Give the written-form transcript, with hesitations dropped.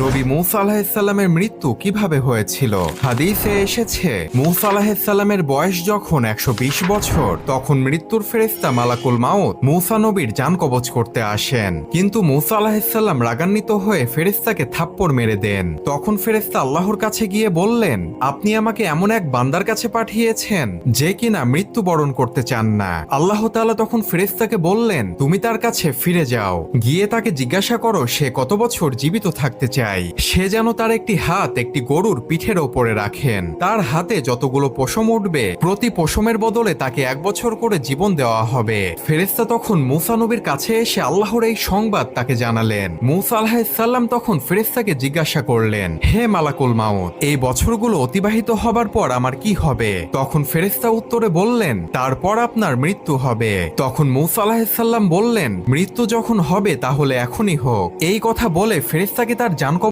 নবী মূসা আলাইহিসসালামের মৃত্যু কিভাবে হয়েছিল? হাদিসে এসেছে, মূসা আলাইহিসসালামের বয়স যখন 120 বছর, তখন মৃত্যুর ফেরেশতা মালাকুল মাউত মূসা নবীর জান কবজ করতে আসেন। কিন্তু মূসা আলাইহিসসালাম রাগান্বিত হয়ে ফেরেশতাকে থাপ্পড় মেরে দেন। তখন ফেরেশতা আল্লাহর কাছে গিয়ে বললেন, আপনি আমাকে এমন এক বান্দার কাছে পাঠিয়েছেন যে কিনা মৃত্যুবরণ করতে চান না। আল্লাহ তাআলা তখন ফেরেশতাকে বললেন, তুমি তার কাছে ফিরে যাও, গিয়ে তাকে জিজ্ঞাসা করো সে কত বছর জীবিত থাকতে চায়। সে যেন তার একটি হাত একটি গরুর পিঠের ওপরে রাখেন। তার হাতে যতগুলো পশম উঠবে প্রতি পশমের বদলে তাকে 1 বছর করে জীবন দেওয়া হবে। ফেরেশতা তখন মূসা নবীর কাছে এসে আল্লাহর এই সংবাদ তাকে জানালেন। মূসা আলাইহিসসালাম তখন ফেরেশতাকে জিজ্ঞাসা করলেন, হে মালাকুল মাউত, এই বছরগুলো অতিবাহিত হবার পর আমার কি হবে? তখন ফেরেশতা উত্তরে বললেন, তারপর আপনার মৃত্যু হবে। তখন মূসা আলাইহিসসালাম বললেন, মৃত্যু যখন হবে তাহলে এখনই হোক। এই কথা বলে ফেরেশতাকে তার জান